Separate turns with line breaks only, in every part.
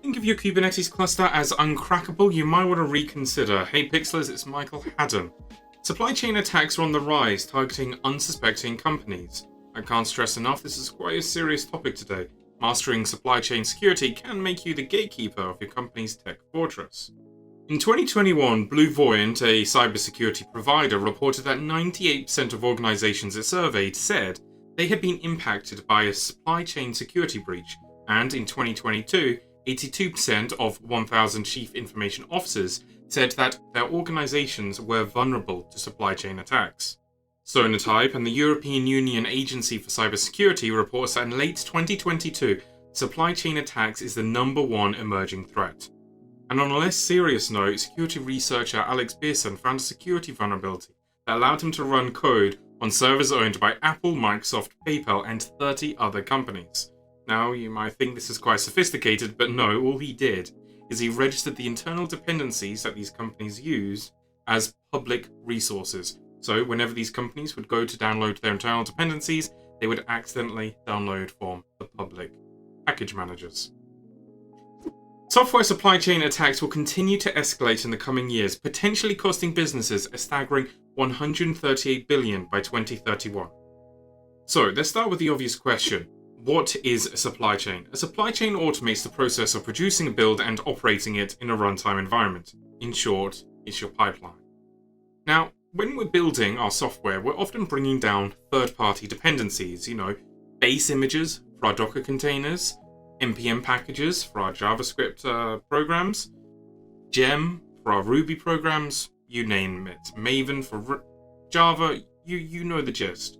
Think of your Kubernetes cluster as uncrackable, you might want to reconsider. Hey Pixlers, it's Michael Haddon. Supply chain attacks are on the rise, targeting unsuspecting companies. I can't stress enough, this is quite a serious topic today. Mastering supply chain security can make you the gatekeeper of your company's tech fortress. In 2021, Blue Voyant, a cybersecurity provider, reported that 98% of organizations it surveyed said they had been impacted by a supply chain security breach, and in 2022, 82% of 1,000 chief information officers said that their organizations were vulnerable to supply chain attacks. Sonatype and the European Union Agency for Cybersecurity reports that in late 2022, supply chain attacks is the #1 emerging threat. And on a less serious note, security researcher Alex Pearson found a security vulnerability that allowed him to run code on servers owned by Apple, Microsoft, PayPal, and 30 other companies. Now, you might think this is quite sophisticated, but no, all he did is he registered the internal dependencies that these companies use as public resources. So whenever these companies would go to download their internal dependencies, they would accidentally download from the public package managers. Software supply chain attacks will continue to escalate in the coming years, potentially costing businesses a staggering $138 billion by 2031. So let's start with the obvious question. What is a supply chain? A supply chain automates the process of producing a build and operating it in a runtime environment. In short, it's your pipeline. Now, when we're building our software, we're often bringing down third-party dependencies, base images for our Docker containers, npm packages for our JavaScript programs, Gem for our Ruby programs, you name it, Maven for Java, you know the gist.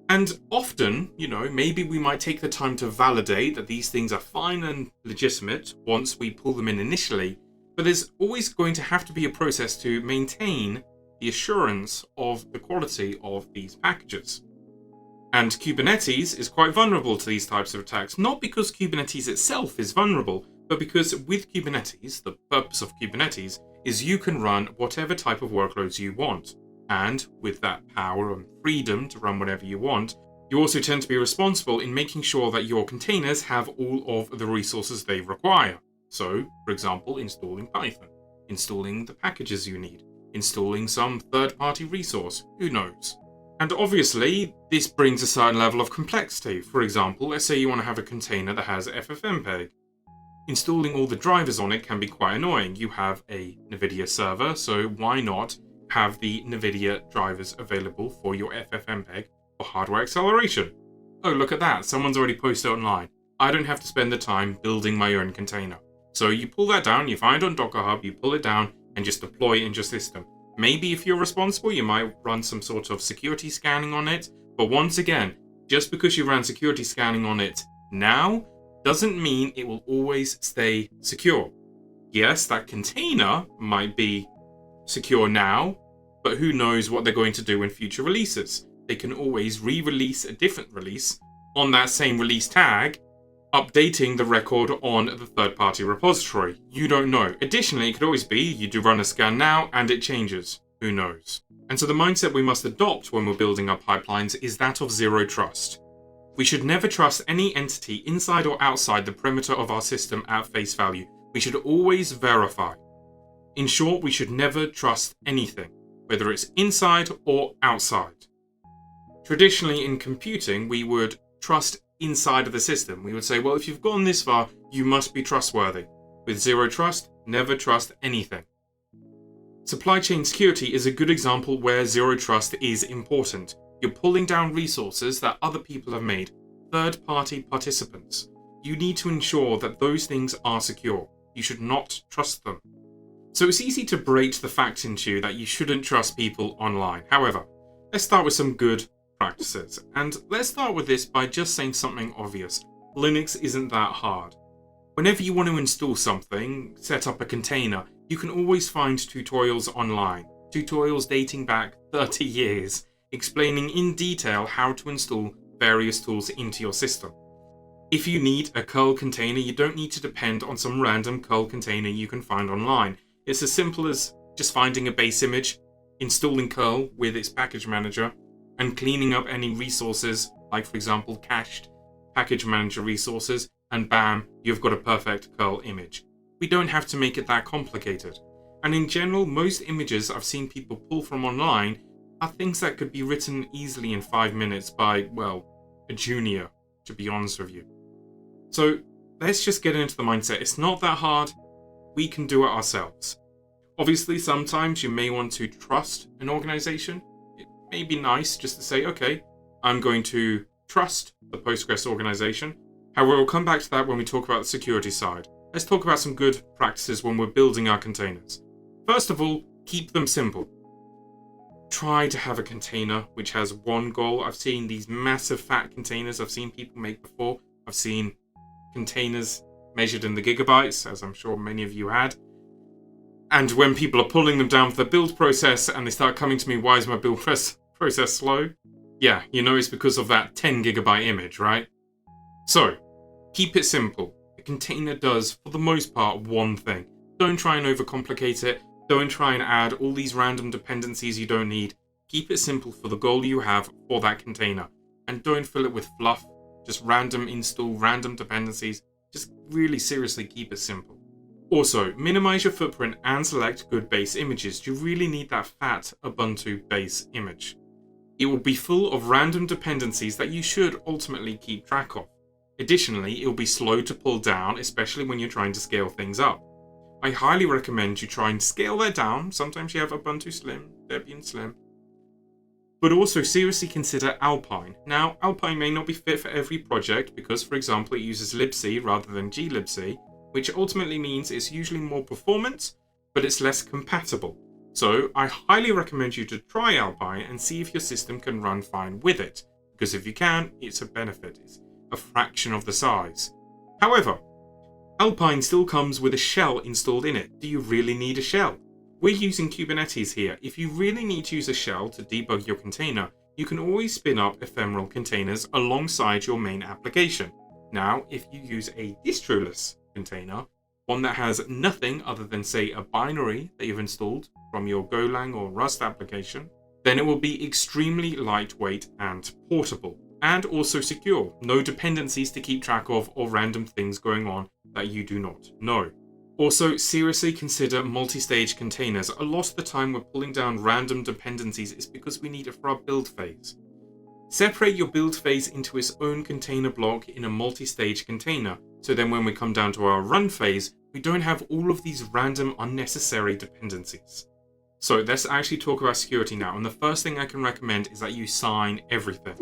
And often, maybe we might take the time to validate that these things are fine and legitimate once we pull them in initially, but there's always going to have to be a process to maintain the assurance of the quality of these packages. And Kubernetes is quite vulnerable to these types of attacks, not because Kubernetes itself is vulnerable, but because with Kubernetes, the purpose of Kubernetes is you can run whatever type of workloads you want. And with that power and freedom to run whatever you want, you also tend to be responsible in making sure that your containers have all of the resources they require. So, for example, installing Python, installing the packages you need, installing some third-party resource, who knows. And obviously, this brings a certain level of complexity. For example, let's say you want to have a container that has FFmpeg. Installing all the drivers on it can be quite annoying. You have a NVIDIA server, so why not have the NVIDIA drivers available for your FFmpeg for hardware acceleration? Oh, look at that, someone's already posted online. I don't have to spend the time building my own container. So you pull that down, you find it on Docker Hub, you pull it down, and just deploy it in your system. Maybe if you're responsible, you might run some sort of security scanning on it. But once again, just because you ran security scanning on it now, doesn't mean it will always stay secure. Yes, that container might be secure now, but who knows what they're going to do in future releases. They can always re-release a different release on that same release tag, updating the record on the third-party repository. You don't know. Additionally, it could always be you do run a scan now and it changes. Who knows? And so the mindset we must adopt when we're building our pipelines is that of zero trust. We should never trust any entity inside or outside the perimeter of our system at face value. We should always verify. In short, we should never trust anything, whether it's inside or outside. Traditionally in computing, we would trust inside of the system. We would say, well, if you've gone this far, you must be trustworthy. With zero trust, never trust anything. Supply chain security is a good example where zero trust is important. You're pulling down resources that other people have made, third-party participants. You need to ensure that those things are secure. You should not trust them. So it's easy to berate the fact into you that you shouldn't trust people online. However, let's start with some good practices. And let's start with this by just saying something obvious. Linux isn't that hard. Whenever you want to install something, set up a container, you can always find tutorials online. Tutorials dating back 30 years, explaining in detail how to install various tools into your system. If you need a curl container, you don't need to depend on some random curl container you can find online. It's as simple as just finding a base image, installing curl with its package manager, and cleaning up any resources, like for example cached package manager resources, and bam, you've got a perfect curl image. We don't have to make it that complicated. And in general, most images I've seen people pull from online are things that could be written easily in 5 minutes by, well, a junior, to be honest with you. So let's just get into the mindset. It's not that hard. We can do it ourselves. Obviously, sometimes you may want to trust an organization. It may be nice just to say, okay, I'm going to trust the Postgres organization. However, we'll come back to that when we talk about the security side. Let's talk about some good practices when we're building our containers. First of all, keep them simple. Try to have a container which has one goal. I've seen these massive fat containers I've seen people make before. I've seen containers measured in the gigabytes, as I'm sure many of you had. And when people are pulling them down for the build process and they start coming to me, why is my build process slow? Yeah, you know it's because of that 10 gigabyte image, right? So, keep it simple. A container does, for the most part, one thing. Don't try and overcomplicate it. Don't try and add all these random dependencies you don't need. Keep it simple for the goal you have for that container. And don't fill it with fluff. Just random install, random dependencies. Just really seriously keep it simple. Also, minimize your footprint and select good base images. You really need that fat Ubuntu base image. It will be full of random dependencies that you should ultimately keep track of. Additionally, it will be slow to pull down, especially when you're trying to scale things up. I highly recommend you try and scale that down. Sometimes you have Ubuntu Slim, Debian Slim. But also seriously consider Alpine. Now, Alpine may not be fit for every project because, for example, it uses libc rather than glibc, which ultimately means it's usually more performance, but it's less compatible. So I highly recommend you to try Alpine and see if your system can run fine with it, because if you can, it's a benefit. It's a fraction of the size. However, Alpine still comes with a shell installed in it. Do you really need a shell? We're using Kubernetes here. If you really need to use a shell to debug your container, you can always spin up ephemeral containers alongside your main application. Now, if you use a distroless container, one that has nothing other than, say, a binary that you've installed from your Golang or Rust application, then it will be extremely lightweight and portable, and also secure. No dependencies to keep track of or random things going on that you do not know. Also, seriously consider multi-stage containers. A lot of the time we're pulling down random dependencies is because we need it for our build phase. Separate your build phase into its own container block in a multi-stage container, so then when we come down to our run phase, we don't have all of these random unnecessary dependencies. So let's actually talk about security now, and the first thing I can recommend is that you sign everything.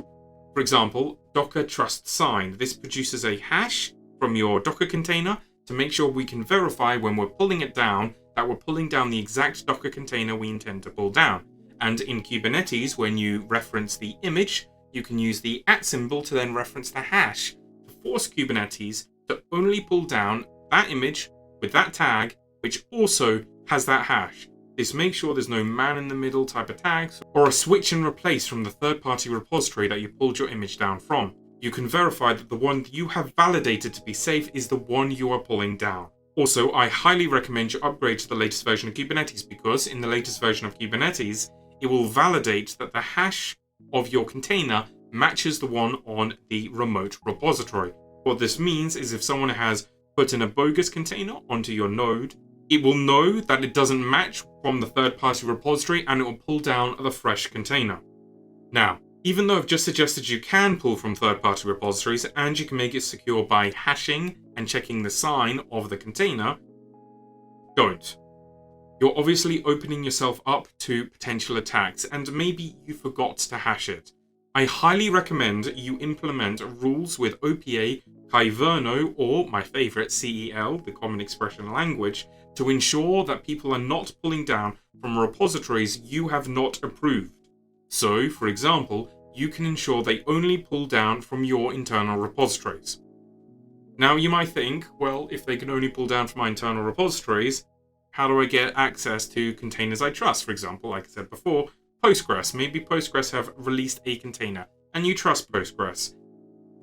For example, Docker Trust Sign. This produces a hash from your Docker container to make sure we can verify when we're pulling it down that we're pulling down the exact Docker container we intend to pull down. And in Kubernetes, when you reference the image, you can use the @ symbol to then reference the hash to force Kubernetes to only pull down that image with that tag, which also has that hash. This makes sure there's no man-in-the-middle type of tags or a switch and replace from the third-party repository that you pulled your image down from. You can verify that the one you have validated to be safe is the one you are pulling down. Also, I highly recommend you upgrade to the latest version of Kubernetes because in the latest version of Kubernetes, it will validate that the hash of your container matches the one on the remote repository. What this means is if someone has put in a bogus container onto your node, it will know that it doesn't match from the third-party repository and it will pull down the fresh container. Now, even though I've just suggested you can pull from third-party repositories and you can make it secure by hashing and checking the sign of the container, don't. You're obviously opening yourself up to potential attacks and maybe you forgot to hash it. I highly recommend you implement rules with OPA, Kyverno, or my favorite, CEL, the Common Expression Language, to ensure that people are not pulling down from repositories you have not approved. So, for example, you can ensure they only pull down from your internal repositories. Now, you might think, well, if they can only pull down from my internal repositories, how do I get access to containers I trust? For example, like I said before, Postgres. Maybe Postgres have released a container and you trust Postgres.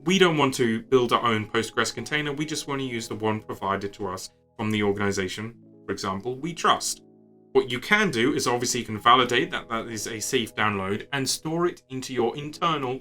We don't want to build our own Postgres container. We just want to use the one provided to us from the organization, for example, we trust. What you can do is obviously you can validate that that is a safe download and store it into your internal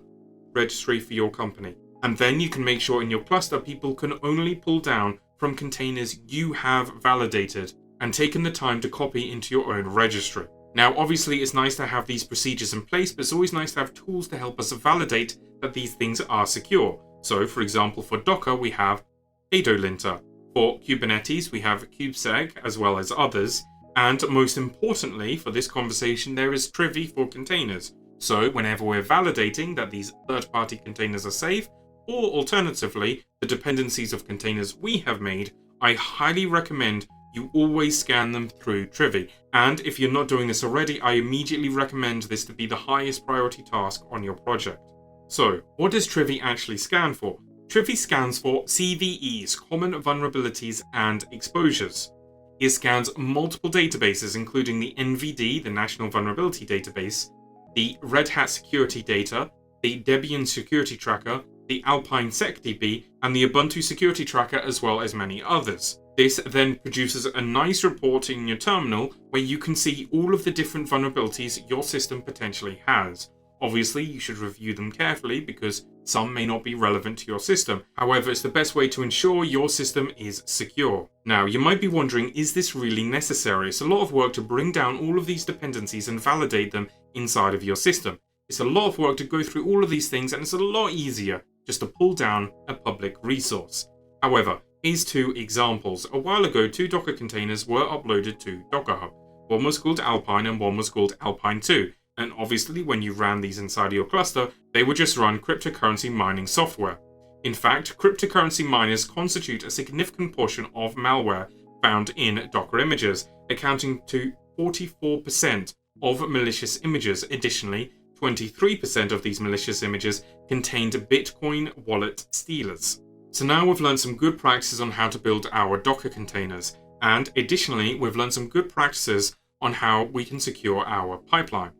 registry for your company. And then you can make sure in your cluster people can only pull down from containers you have validated and taken the time to copy into your own registry. Now, obviously, it's nice to have these procedures in place, but it's always nice to have tools to help us validate that these things are secure. So, for example, for Docker, we have linter. For Kubernetes, we have kubesec, as well as others. And most importantly, for this conversation, there is Trivy for containers. So, whenever we're validating that these third-party containers are safe, or alternatively, the dependencies of containers we have made, I highly recommend you always scan them through Trivy. And if you're not doing this already, I immediately recommend this to be the highest priority task on your project. So, what does Trivy actually scan for? Trivy scans for CVEs, common vulnerabilities and exposures. It scans multiple databases, including the NVD, the National Vulnerability Database, the Red Hat Security Data, the Debian Security Tracker, the Alpine SecDB, and the Ubuntu Security Tracker, as well as many others. This then produces a nice report in your terminal where you can see all of the different vulnerabilities your system potentially has. Obviously, you should review them carefully because some may not be relevant to your system. However, it's the best way to ensure your system is secure. Now, you might be wondering, is this really necessary? It's a lot of work to bring down all of these dependencies and validate them inside of your system. It's a lot of work to go through all of these things, and it's a lot easier just to pull down a public resource. However, here's two examples. A while ago, 2 Docker containers were uploaded to Docker Hub. One was called Alpine and one was called Alpine 2. And obviously, when you ran these inside of your cluster, they would just run cryptocurrency mining software. In fact, cryptocurrency miners constitute a significant portion of malware found in Docker images, accounting to 44% of malicious images. Additionally, 23% of these malicious images contained Bitcoin wallet stealers. So now we've learned some good practices on how to build our Docker containers. And additionally, we've learned some good practices on how we can secure our pipeline.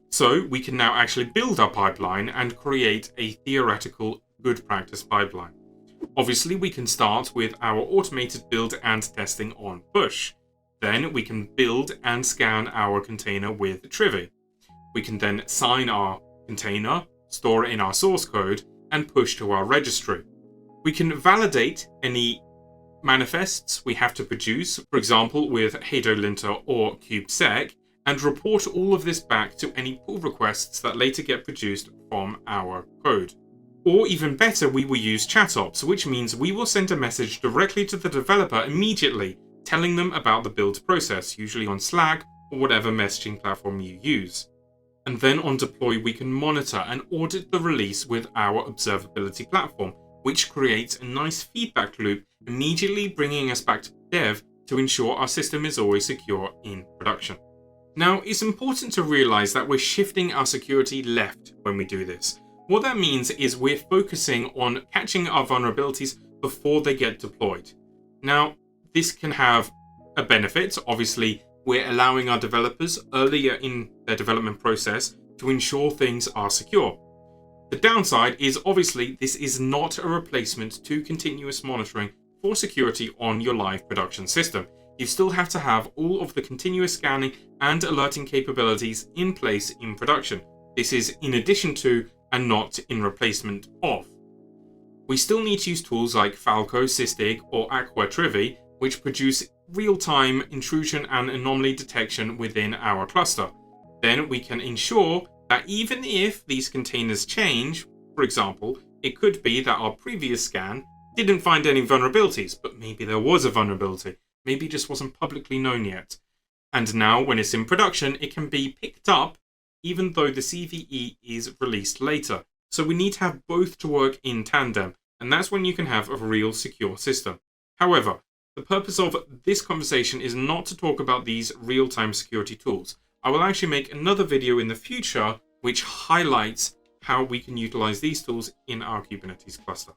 So we can now actually build our pipeline and create a theoretical good practice pipeline. Obviously, we can start with our automated build and testing on push. Then we can build and scan our container with Trivy. We can then sign our container, store it in our source code, and push to our registry. We can validate any manifests we have to produce, for example with linter or kubesec, and report all of this back to any pull requests that later get produced from our code. Or even better, we will use ChatOps, which means we will send a message directly to the developer immediately, telling them about the build process, usually on Slack or whatever messaging platform you use. And then on deploy, we can monitor and audit the release with our observability platform, which creates a nice feedback loop, immediately bringing us back to dev to ensure our system is always secure in production. Now, it's important to realize that we're shifting our security left when we do this. What that means is we're focusing on catching our vulnerabilities before they get deployed. Now, this can have a benefit. Obviously, we're allowing our developers earlier in their development process to ensure things are secure. The downside is obviously this is not a replacement to continuous monitoring for security on your live production system. You still have to have all of the continuous scanning and alerting capabilities in place in production. This is in addition to and not in replacement of. We still need to use tools like Falco, Sysdig, or Aqua Trivy, which produce real-time intrusion and anomaly detection within our cluster. Then we can ensure that even if these containers change, for example, it could be that our previous scan didn't find any vulnerabilities, but maybe there was a vulnerability. Maybe it just wasn't publicly known yet. And now when it's in production, it can be picked up even though the CVE is released later. So we need to have both to work in tandem, and that's when you can have a real secure system. However, the purpose of this conversation is not to talk about these real-time security tools. I will actually make another video in the future which highlights how we can utilize these tools in our Kubernetes cluster.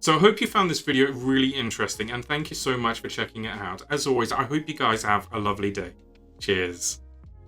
So I hope you found this video really interesting, and thank you so much for checking it out. As always, I hope you guys have a lovely day. Cheers.